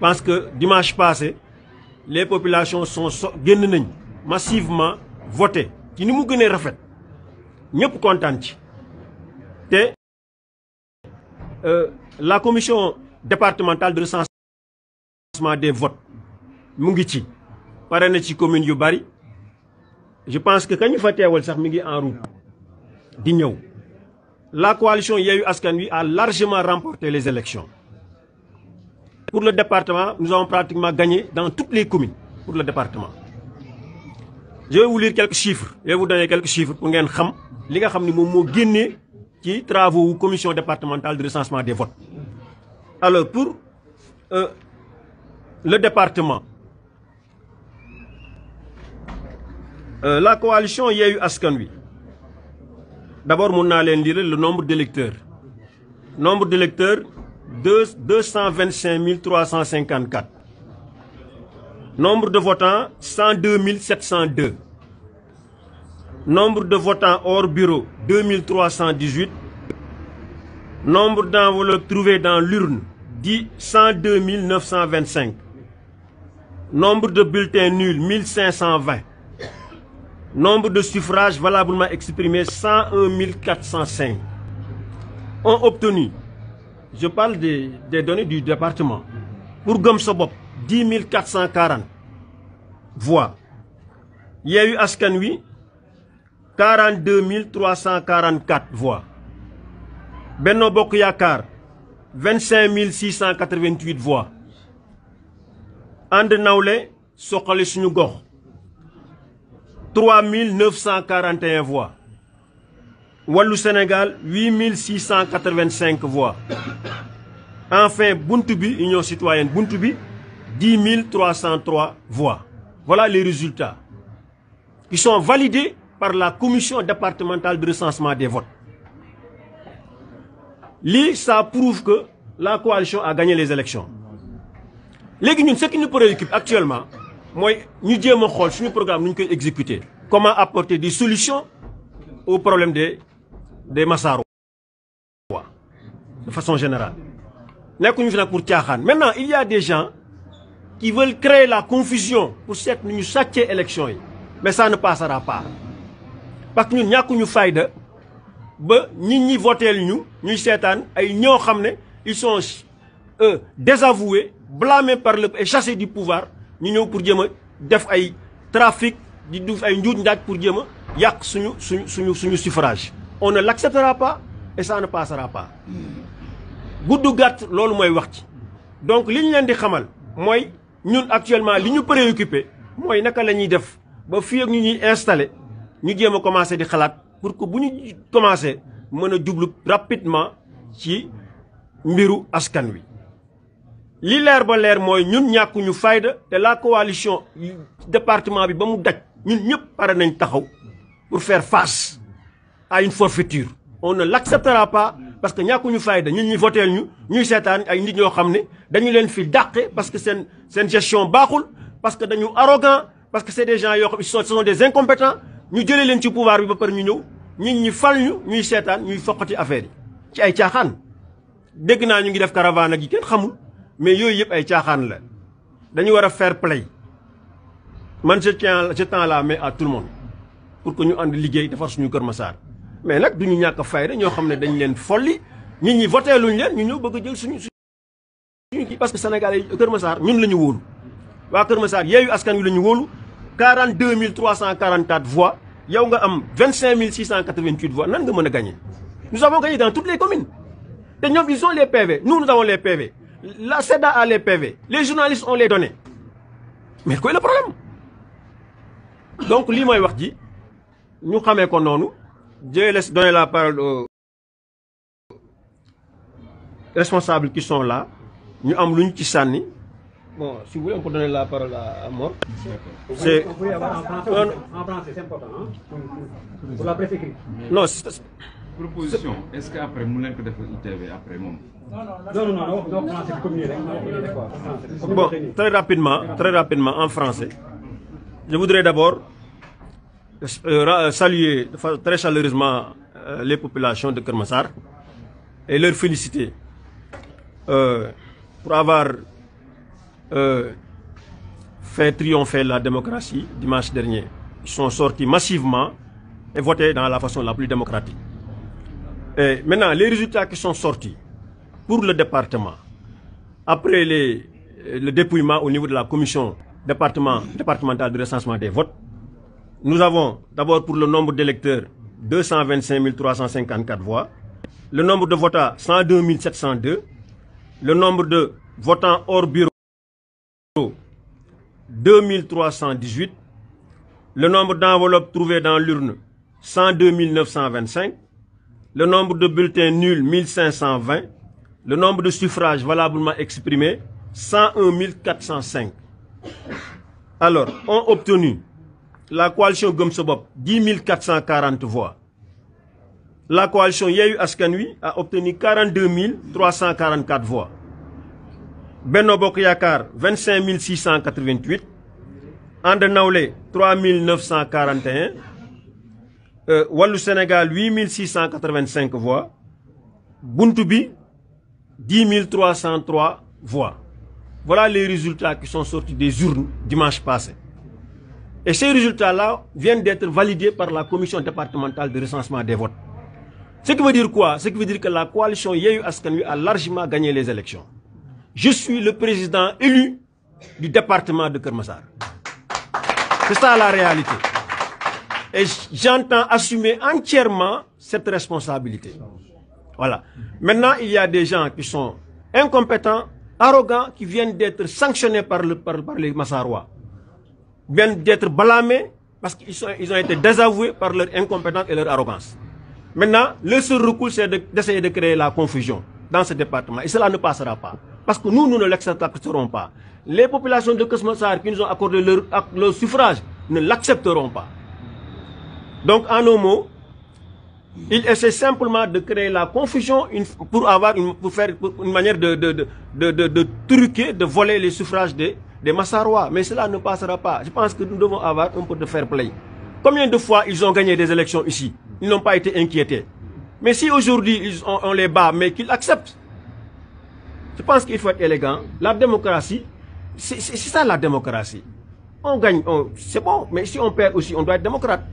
pense que dimanche passé les populations sont génn nañ massivement voté ci ni mu gënee rafet ñëpp kontaan ci te la commission départementale de recensement des votes mu ngi ci pare na ci commune yu bari je pense que kañu fa teewal sax mi ngi en route di ñëw la coalition Yewwi Askan Wi a largement remporté les élections. Pour le département, nous avons pratiquement gagné dans toutes les communes pour le département. Je vais vous lire quelques chiffres. Je vais vous donner quelques chiffres pour que vous sachiez ce que vous avez gagné ci travaux de la commission départementale de recensement des votes. Alors, pour le département, la coalition Yewwi Askan Wi, d'abord, nous allons lire le nombre d'électeurs. Nombre d'électeurs, 225 354. Nombre de votants, 102 702. Nombre de votants hors bureau, 2318. Nombre d'enveloppes trouvées dans l'urne, 102 925. Nombre de bulletins nuls, 1520. Nombre de suffrages valablement exprimés, 101 405. Ont obtenu, je parle des données du département, pour Gomsobop, 10 440 voix. Yewwi Askan Wi, 42 344 voix. Benno Bokk Yaakaar, 25 688 voix. And Nawlé, Suxali Suñu Gox, 3 941 voix. Wallu Sénégal, 8 685 voix. Enfin, Buntubi, Union citoyenne Buntubi, 10 303 voix. Voilà les résultats qui sont validés par la commission départementale de recensement des votes. Ça prouve que la coalition a gagné les élections. Ce qui nous préoccupe actuellement, c'est nous devons voir sur le programme nous exécuter. Comment apporter des solutions aux problèmes des Massaro. De façon générale. Maintenant, il y a des gens qui veulent créer la confusion pour cette élection. Mais ça ne passera pas. Parce que nous avons faille nous votons, nous ils sont désavoués, blâmés par et chassés du pouvoir. Nous avons pour dire def ay trafic di def ay njuuj njaaj pour jéem a yàq suñu suffrage. On ne l'acceptera pas et ça ne passera pas. Gudd gàtt loolu mooy wax ci. Donc li ñu leen di xamal mooy ñun actuellement li ñu préoccupé mooy naka la ñuy def ba fii ak ñu ñuy installé ñu jéem a commencé di xalaat pour que bu ñu commencé mën a jublu rapidement ci mbiru askan wi. li leer ba leer mooy ñun ñàkkuñu fayda te la coalition département bi ba mu daj ñun ñëpp pare nañ taxaw pour faire face à une forfaiture. On ne l'acceptera pas parce que ñàkkuñu fayda ñun ñi voteel ñu ñuy seetaan ay nit ñoo xam ne dañu leen fi dàqe parce que seen gestion baaxul parce que dañu arrogant parce que c'est des gens yoo xam ce sont des incompétents ñu jëlee leen ci pouvoir bi ba pare ñu ñëw nit ñi fal ñu ñuy seetaan ñuy foqati affaire yi ci ay caaxaan. dégg naa ñu ngi def caravane ak yi kenn xamul. Mais yooyu yëpp ay caaxaan la dañu war a fair play man je tends la main à tout le monde pour que ñu ànd liggéey defar suñu Kër Massar mais nag duñu ñàkk fayda ñoo xam ne dañ leen folli nit ñi voté luñ leen ñu ñëw bëgg a jël suñu kii parce que Sénégal yi Kër Massar ñun la ñu wóolu waa Kër Massar Yewwi Askan Wi la ñu wóolu 42 344 voix yow nga am 25 688 voix nan nga mën a gagné. Nous avons gagné dans toutes les communes te ñoom ils ont les PV nous avons les PV. La SEDA a les PV. Les journalistes ont les données. Mais quoi est le problème? Donc, ce que je dis, nous savons qu'on nous. Je laisse donner la parole aux responsables qui sont là. Nous avons l'une qui s'en est. Bon, si vous voulez, on peut donner la parole à moi. C'est... On peut y avoir en français, c'est important. Hein? Pour la presse écrite. Non, proposition, est-ce qu'après Moulin que de ITV après moi? Non, français, communiquer. Bon, très rapidement, en français. Je voudrais d'abord saluer très chaleureusement les populations de Kër Massar et leur féliciter pour avoir fait triompher la démocratie dimanche dernier. Ils sont sortis massivement et votés dans la façon la plus démocratique. Et maintenant, les résultats qui sont sortis pour le département, après le dépouillement au niveau de la commission départementale de recensement des votes, nous avons d'abord pour le nombre d'électeurs 225 354 voix, le nombre de votants 102 702, le nombre de votants hors bureau 2318, le nombre d'enveloppes trouvées dans l'urne 102 925, le nombre de bulletins nuls 1520, le nombre de suffrages valablement exprimés 101 405. Alors, ont obtenu la coalition Gëm Sa Bopp 10 440 voix. La coalition Yewwi Askan Wi a obtenu 42 344 voix. Benno Bokk Yaakaar 25 688. And Nawlé 3 941. Wallu Sénégal 8 685 voix. Buntu Bi 10 303 voix. Voilà les résultats qui sont sortis des urnes dimanche passé. Et ces résultats-là viennent d'être validés par la commission départementale de recensement des votes. Ce qui veut dire quoi? Ce qui veut dire que la coalition Yewwi Askan Wi a largement gagné les élections. Je suis le président élu du département de Keur Massar. C'est ça la réalité. Et j'entends assumer entièrement cette responsabilité. Voilà. Maintenant, il y a des gens qui sont incompétents, arrogants, qui viennent d'être sanctionnés par les Massarois. Viennent d'être blâmés parce qu'ils ont été désavoués par leur incompétence et leur arrogance. Maintenant, le seul recours, c'est d'essayer de créer la confusion dans ce département. Et cela ne passera pas. Parce que nous ne l'accepterons pas. Les populations de Keur Massar qui nous ont accordé leur suffrage ne l'accepteront pas. Donc, en un mot, il essaie simplement de créer la confusion pour faire une manière de truquer, de voler les suffrages des Massarois. Mais cela ne passera pas. Je pense que nous devons avoir un peu de fair play. Combien de fois ils ont gagné des élections ici? Ils n'ont pas été inquiétés. Mais si aujourd'hui on les bat, mais qu'ils acceptent, je pense qu'il faut être élégant. La démocratie, c'est ça la démocratie. On gagne, c'est bon, mais si on perd aussi, on doit être démocrate.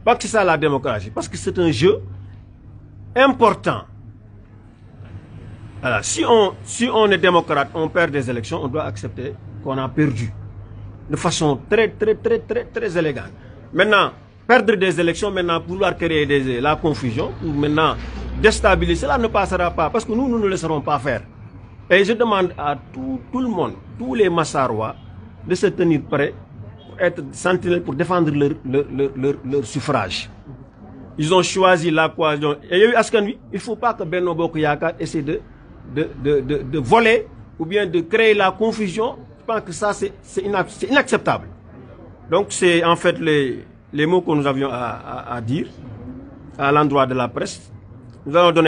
Parce que c'est ça la démocratie, parce que c'est un jeu important. Alors, si on est démocrate, on perd des élections, on doit accepter qu'on a perdu. De façon très élégante. Maintenant, perdre des élections, maintenant vouloir créer la confusion, pour maintenant déstabiliser, cela ne passera pas, parce que nous ne laisserons pas faire. Et je demande à tout le monde, tous les Massarois, de se tenir prêts pour être sentinelles, pour défendre leur suffrage. Ils ont choisi la coalition. Et Yewwi Askan Wi, il ne faut pas que Benno Bokk Yaakaar essaie de voler ou bien de créer la confusion. Je pense que ça, c'est inacceptable. Donc, c'est en fait les mots que nous avions à dire à l'endroit de la presse. Nous allons donner